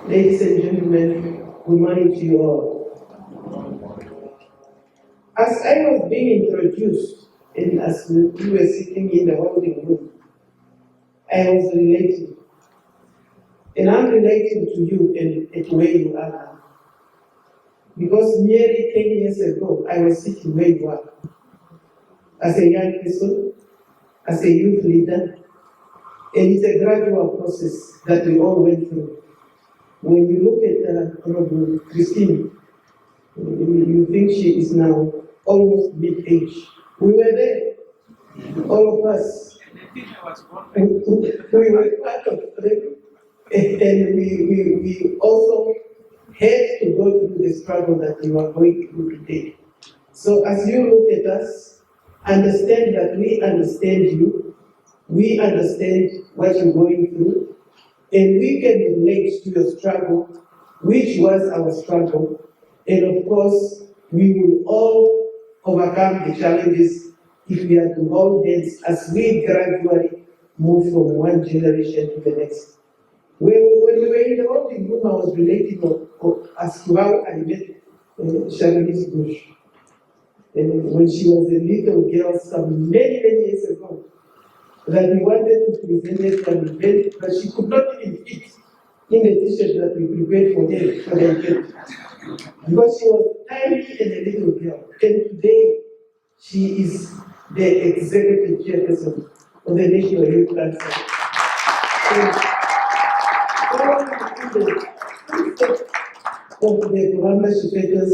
Ladies and gentlemen, good morning to you all. As I was being introduced, and as we were sitting in the holding room, I was relating. And I'm relating to you and where you are now. Because nearly 10 years ago, I was sitting where you are. As a young person, as a youth leader, and it's a gradual process that we all went through. When you look at Honorable Christine, you think she is now almost mid-age. We were there, all of us. We were part of them, and we also had to go through the struggle that you are going through today. So as you look at us, understand that we understand you, we understand what you're going through, and we can relate to your struggle, which was our struggle, and of course, we will all overcome the challenges if we are to hold hands as we gradually move from one generation to the next. When we were in the holding room, I was relating as to how I met Charlize Bush. And when she was a little girl, some many years ago, that we wanted to present it for an event, but she could not even fit in the t-shirt that we prepared for her for the event. Because she was tiny and a little girl. And today, she is the executive chairperson of the National Youth Council. Of the Kuramba Shifetas,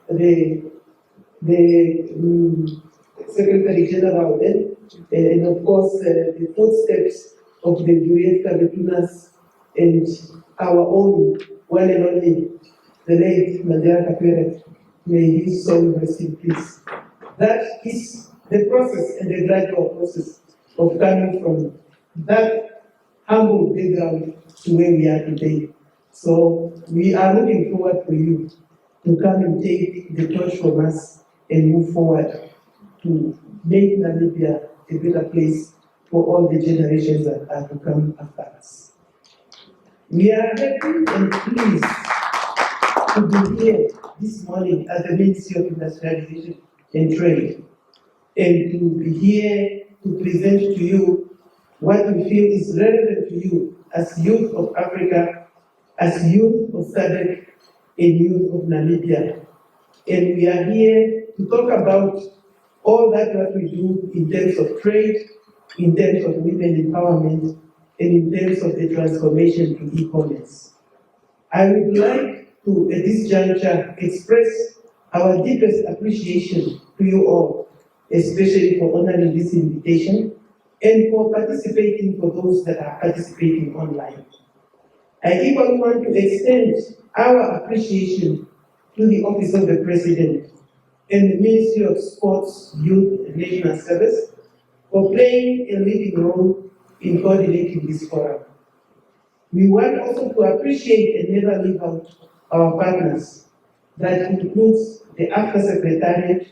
the Secretary General then, and of course the footsteps of the Juliet Kabitunas and our own one and only, the late Mandela Kapere, may his soul rest in peace. That is the process and the gradual process of coming from that humble background to where we are today. So we are looking forward for you to come and take the torch from us and move forward to make Namibia a better place for all the generations that are to come after us. We are happy and pleased to be here this morning at the Ministry of Industrialisation and Trade, and to be here to present to you what we feel is relevant to you as youth of Africa, as youth of SADC, and youth of Namibia. And we are here to talk about all that what we do in terms of trade, in terms of women empowerment, and in terms of the transformation to e-commerce. I would like to, at this juncture, express our deepest appreciation to you all, especially for honoring this invitation and for participating for those that are participating online. I equally want to extend our appreciation to the Office of the President and the Ministry of Sports, Youth and National Service for playing a leading role in coordinating this forum. We want also to appreciate and never leave out our partners. That includes the AfCFTA,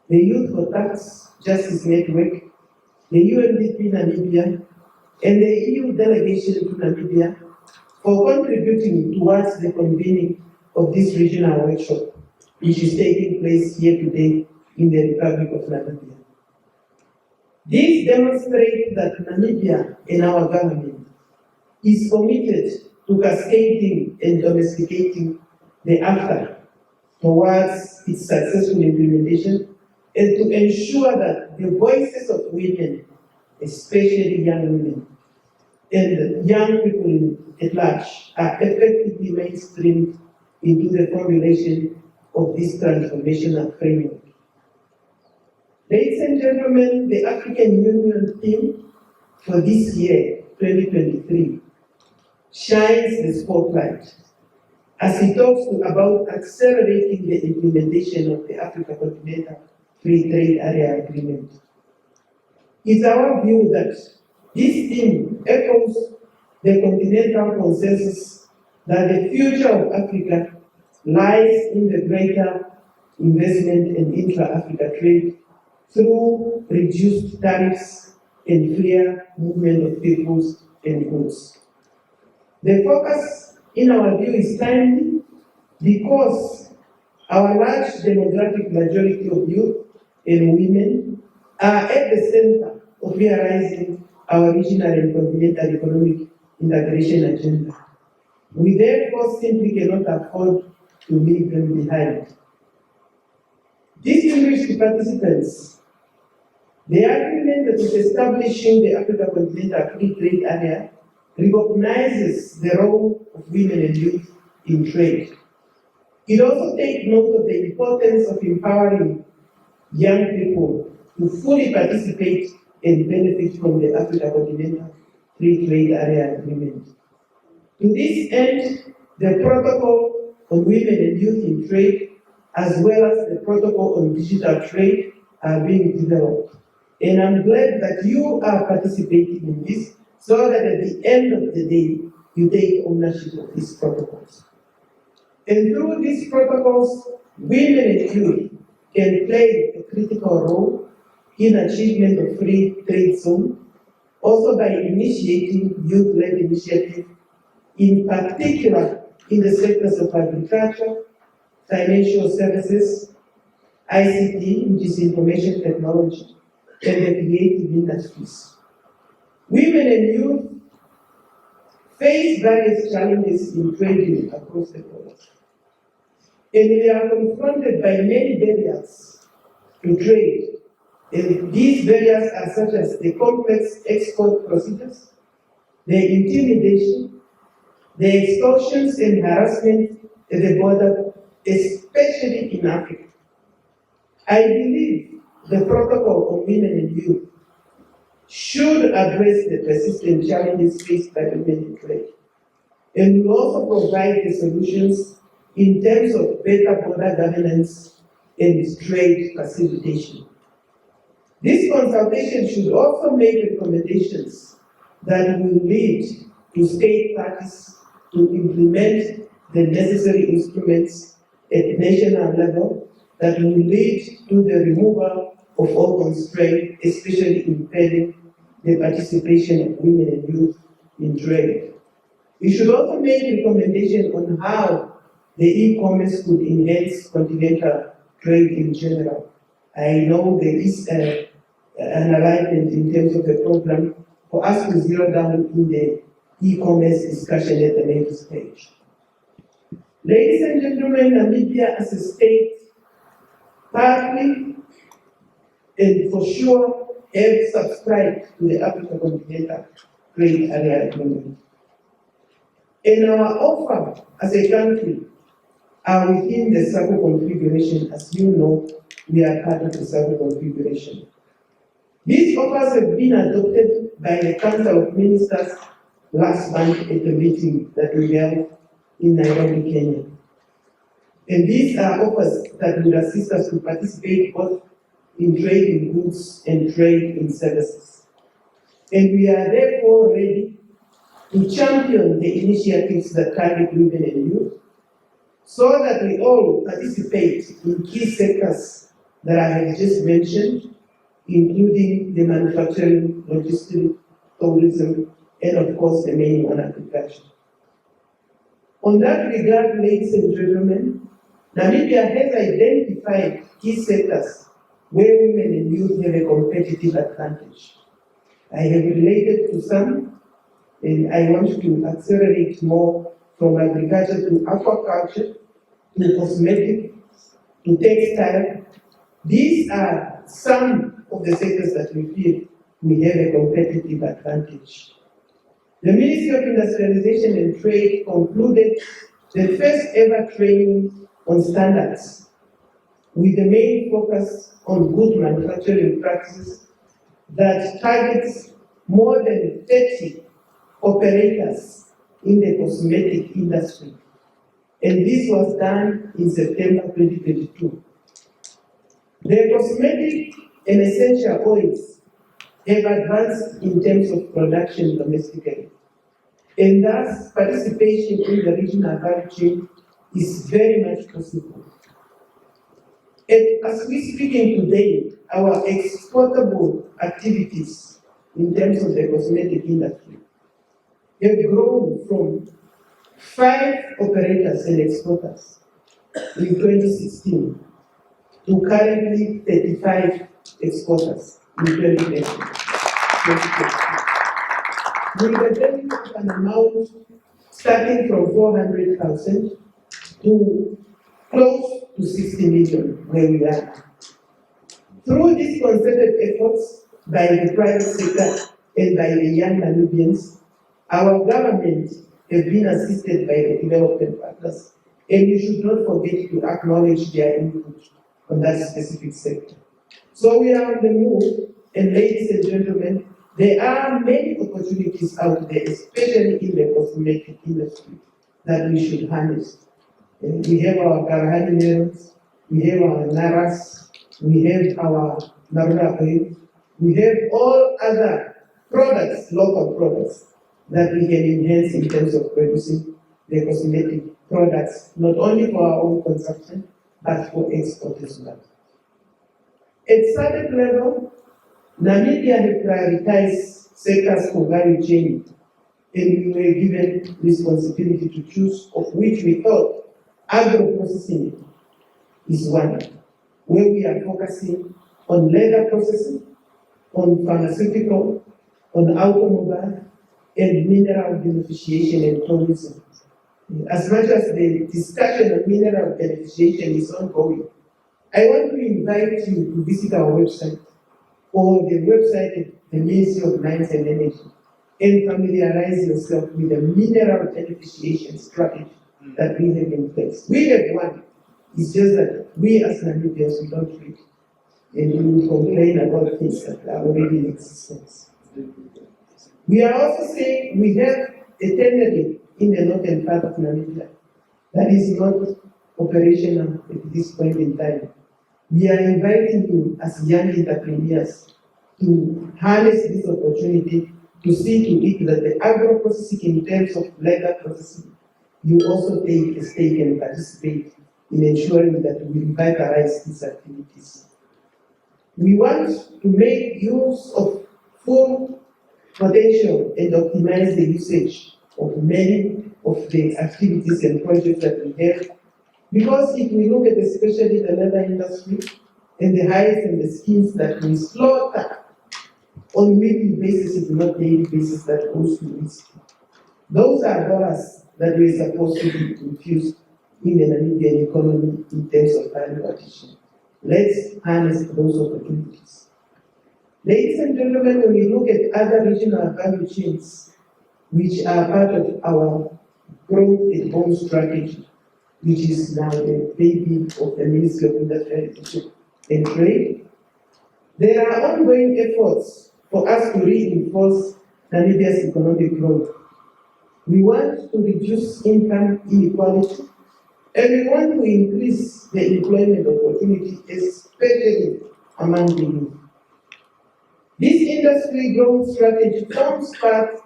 the Youth for Tax Justice Network, the UNDP Namibia, and the EU delegation to Namibia for contributing towards the convening of this regional workshop, which is taking place here today in the Republic of Namibia. This demonstrates that Namibia and our government is committed to cascading and domesticating the AfCFTA towards its successful implementation and to ensure that the voices of women, especially young women, and young people at large are effectively mainstreamed into the formulation of this transformational framework. Ladies and gentlemen, the African Union theme for this year, 2023, shines the spotlight as it talks about accelerating the implementation of the Africa Continental Free Trade Area Agreement. It's our view that this theme echoes the continental consensus that the future of Africa lies in the greater investment and intra-Africa trade through reduced tariffs and freer movement of peoples and goods. The focus in our view, is timely because our large demographic majority of youth and women are at the center of realizing our regional and continental economic integration agenda. We therefore simply cannot afford to leave them behind. Distinguished participants, the agreement that is establishing the Africa Continental Free Trade Area recognizes the role of women and youth in trade. It also takes note of the importance of empowering young people to fully participate and benefit from the Africa Continental Free Trade Area Agreement. To this end, the Protocol on Women and Youth in Trade, as well as the Protocol on Digital Trade, are being developed. And I'm glad that you are participating in this, so that at the end of the day, you take ownership of these protocols. And through these protocols, women and youth can play a critical role in achievement of free trade zone, also by initiating youth-led initiatives, in particular in the sectors of agriculture, financial services, ICT, which is information technology, and the creative industries. Women and youth face various challenges in trading across the world. And we are confronted by many barriers to trade. And these barriers are such as the complex export procedures, the intimidation, the extortions and harassment at the border, especially in Africa. I believe the Protocol on Women and Youth should address the persistent challenges faced by women in trade, and will also provide the solutions in terms of better border governance and trade facilitation. This consultation should also make recommendations that will lead to state parties to implement the necessary instruments at national level that will lead to the removal of all constraints, especially impeding the participation of women and youth in trade. We should also make recommendations on how the e-commerce could enhance continental trade in general. I know there is an alignment in terms of the program for us to zero down in the e-commerce discussion at the next stage. Ladies and gentlemen, Namibia as a state partly and for sure have subscribed to the Africa Continental Trade Area Agreement. And our offer as a country are within the circle configuration. As you know, we are part of the circle configuration. These offers have been adopted by the Council of Ministers last month at the meeting that we held in Nairobi, Kenya. And these are offers that will assist us to participate both in trade in goods and trade in services. And we are therefore ready to champion the initiatives that target women and youth, so that we all participate in key sectors that I have just mentioned, including the manufacturing, logistics, tourism, and of course the main one, agriculture. On that regard, ladies and gentlemen, Namibia has identified key sectors where women and youth have a competitive advantage. I have related to some, and I want to accelerate more from agriculture to aquaculture, to cosmetics, to textile. These are some of the sectors that we feel we have a competitive advantage. The Ministry of Industrialisation and Trade concluded the first ever training on standards, with the main focus on good manufacturing practices that targets more than 30 operators in the cosmetic industry. And this was done in September 2022. The cosmetic and essential oils have advanced in terms of production domestically. And thus, participation in the regional value chain is very much possible. And as we speak today, our exportable activities in terms of the cosmetic industry have grown from 5 operators and exporters in 2016 to currently 35 exporters in 2020. With a benefit of an amount starting from 400,000 to close to 60 million where we are. Through these concerted efforts by the private sector and by the young Namibians, our government has been assisted by the development partners, and you should not forget to acknowledge their input on that specific sector. So we are on the move, and ladies and gentlemen, there are many opportunities out there, especially in the cosmetic industry, that we should harness. And we have our Karahani melons, we have our Naras, we have our Naruna oil, we have all other products, local products, that we can enhance in terms of producing the cosmetic products, not only for our own consumption, but for export as well. At SADC level, Namibia has prioritized sectors for value chain, and we were given responsibility to choose, of which we thought agro-processing is one, where we are focusing on leather processing, on pharmaceutical, on automobile, and mineral beneficiation and tourism. As much as the discussion on mineral beneficiation is ongoing, I want to invite you to visit our website or the website of the Ministry of Mines and Energy and familiarize yourself with the mineral beneficiation strategy that we have in place. We have one. It's just that we as Namibians, we don't read. And we will complain about things that are already in existence. We are also saying we have a tannery in the northern part of Namibia that is not operational at this point in time. We are inviting you as young entrepreneurs to harness this opportunity to see to it that the agro-processing in terms of leather processing, you also take a stake and participate in ensuring that we revitalize these activities. We want to make use of full potential and optimize the usage of many of the activities and projects that we have. Because if we look at especially the leather industry and the hides and the skins that we slaughter on weekly basis, if not daily basis, that goes to risk. Those are dollars that were supposed to be infused in the Namibian economy in terms of value addition. Let's harness those opportunities. Ladies and gentlemen, when we look at other regional value chains, which are part of our growth and home strategy, which is now the baby of the Ministry of Industrialisation and Trade, there are ongoing efforts for us to reinforce Namibia's economic growth. We want to reduce income inequality, and we want to increase the employment opportunity, especially among the youth. This industry growth strategy forms part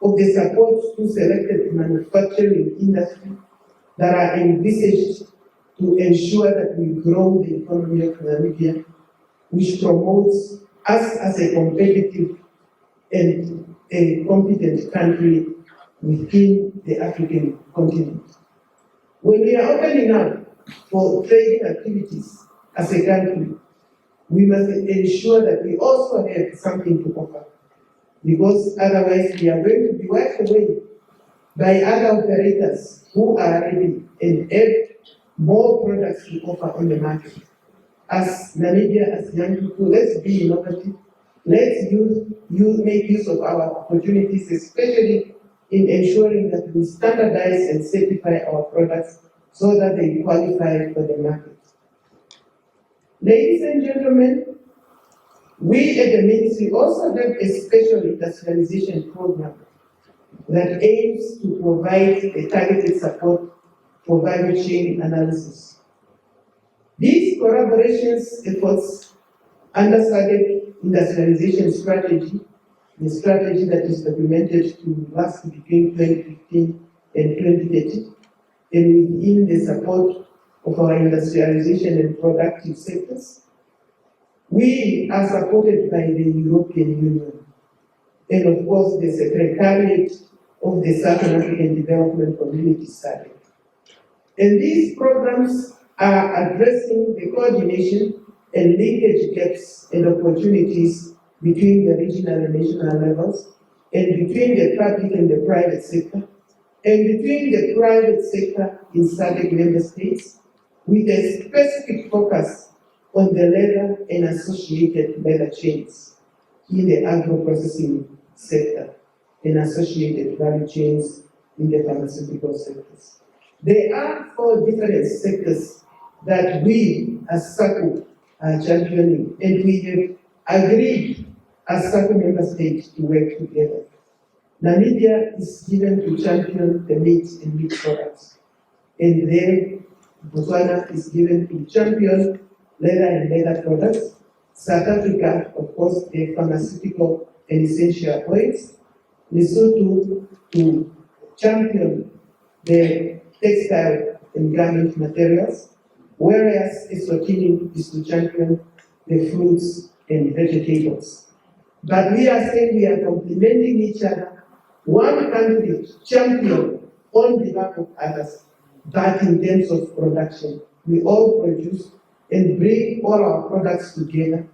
of the support to selected manufacturing industry that are envisaged to ensure that we grow the economy of Namibia, which promotes us as a competitive and a competent country within the African continent. When we are opening up for trading activities as a country, we must ensure that we also have something to offer, because otherwise we are going to be wiped away by other operators who are ready and have more products to offer on the market. As Namibia, as young people, let's be innovative. Let's make use of our opportunities, especially in ensuring that we standardize and certify our products so that they qualify for the market. Ladies and gentlemen, we at the Ministry also have a special industrialization program that aims to provide a targeted support for value chain analysis. These collaborations efforts under SADC industrialization strategy, the strategy that is documented to last between 2015 and 2030, and within the support of our industrialization and productive sectors, we are supported by the European Union and of course the Secretariat of the Southern African Development Community SADC. And these programs are addressing the coordination and linkage gaps and opportunities between the regional and national levels, and between the public and the private sector, and between the private sector in SADC member states, with a specific focus on the leather and associated leather chains in the agro-processing sector and associated value chains in the pharmaceutical sectors. There are 4 different sectors that we as SACCO are championing, and we have agreed as SACCO member states to work together. Namibia is given to champion the meat and meat products, and then Botswana is given to champion leather and leather products. South Africa, of course, the pharmaceutical and essential oils. Lesotho to champion the textile and garment materials, whereas Eswatini is to champion the fruits and vegetables. But we are saying we are complementing each other. One country champion on behalf of others, but in terms of production, we all produce and bring all our products together.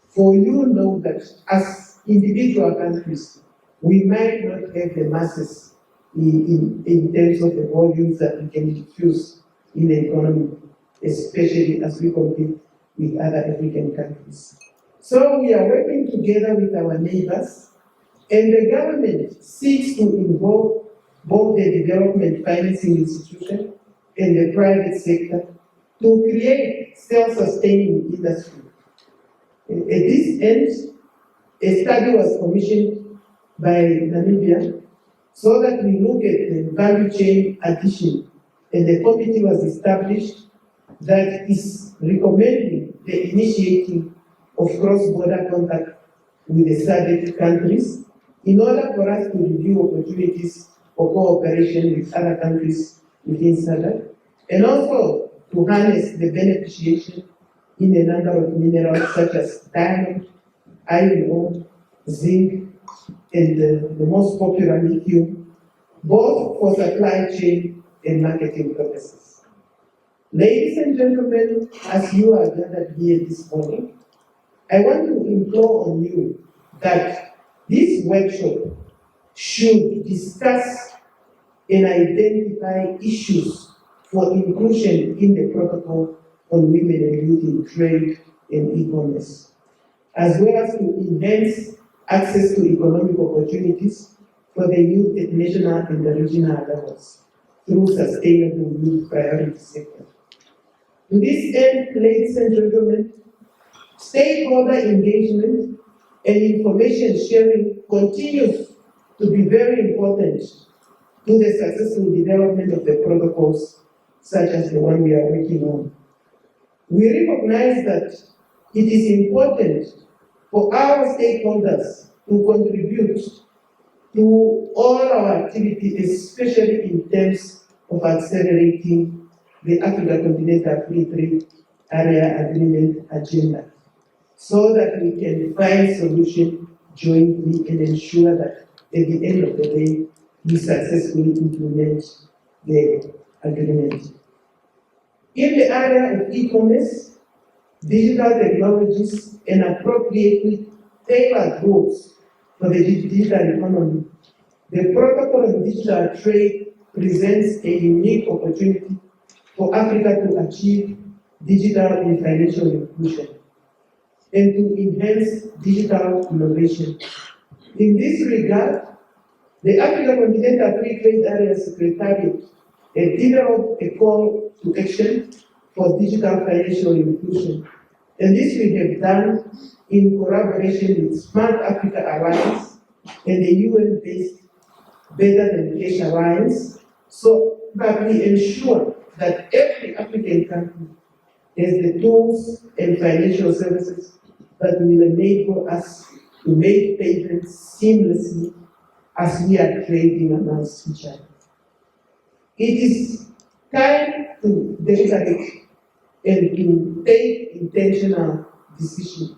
For you know that as individual countries, we might not have the masses in terms of the volumes that we can diffuse in the economy, especially as we compete with other African countries. So we are working together with our neighbors, and the government seeks to involve both the development financing institution and the private sector to create self-sustaining industry. At this end, a study was commissioned by Namibia so that we look at the value chain addition, and the committee was established that is recommending the initiating of cross-border contact with the SADC countries in order for us to review opportunities for cooperation with other countries within SADC, and also to harness the beneficiation in a number of minerals such as diamond, iron ore, zinc, and the most popular lithium, both for supply chain and marketing purposes. Ladies and gentlemen, as you are gathered here this morning, I want to implore on you that this workshop should discuss and identify issues for inclusion in the protocol on women and youth in trade and e-commerce, as well as to enhance access to economic opportunities for the youth at national and the regional levels through sustainable youth priority sector. To this end, ladies and gentlemen, stakeholder engagement and information sharing continues to be very important to the successful development of the protocols such as the one we are working on. We recognize that it is important for our stakeholders to contribute to all our activities, especially in terms of accelerating the Africa Continental Free Trade Area Agreement agenda, so that we can find solutions jointly and ensure that at the end of the day, we successfully implement the agreement. In the area of e-commerce, digital technologies, and appropriately tailored rules for the digital economy, the protocol on digital trade presents a unique opportunity for Africa to achieve digital and financial inclusion and to enhance digital innovation. In this regard, the Africa Continental Free Trade Area Secretariat has developed a call to action for digital financial inclusion. And this we have done in collaboration with Smart Africa Alliance and the UN-based Better Than Cash Alliance, so that we ensure that every African country has the tools and financial services that will enable us to make payments seamlessly as we are trading amongst each other. It is time to deliberate and to take intentional decisions.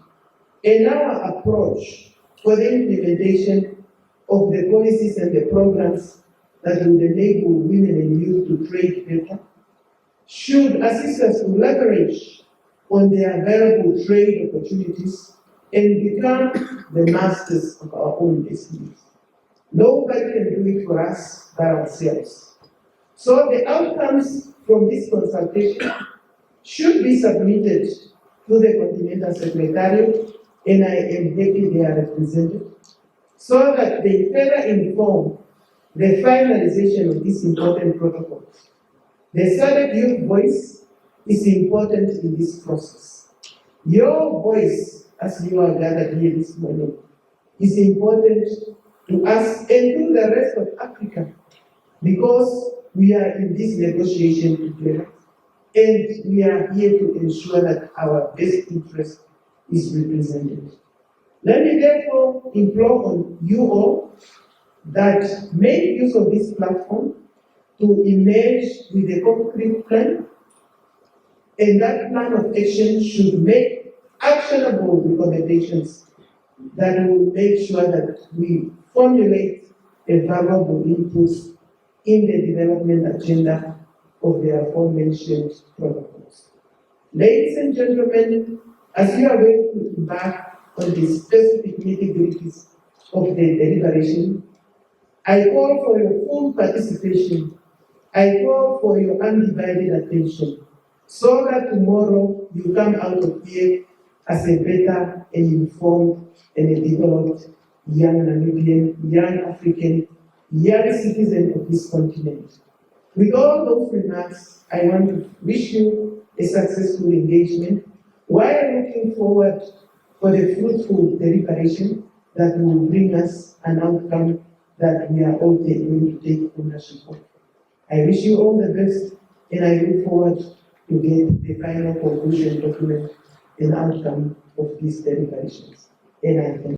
And our approach for the implementation of the policies and the programs that would enable women and youth to trade better, should assist us to leverage on the available trade opportunities and become the masters of our own destinies. Nobody can do it for us by ourselves. So the outcomes from this consultation should be submitted to the Continental Secretariat, and I am happy they are represented, so that they further inform the finalization of this important protocol. The SADC youth voice is important in this process. Your voice, as you are gathered here this morning, is important to us and to the rest of Africa, because we are in this negotiation together, and we are here to ensure that our best interest is represented. Let me therefore implore on you all that make use of this platform to emerge with a concrete plan, and that plan of action should make actionable recommendations that will make sure that we formulate a valuable input in the development agenda of the aforementioned protocols. Ladies and gentlemen, as you are going to embark on the specific nitty-gritties of the deliberation, I call for your full participation. I call for your undivided attention, so that tomorrow you come out of here as a better and informed and a developed young Namibian, young African, young citizen of this continent. With all those remarks, I want to wish you a successful engagement, while looking forward for the fruitful deliberation that will bring us an outcome that we are all going to take ownership of. I wish you all the best, and I look forward to get the final conclusion document and outcome of these deliberations. And I thank you.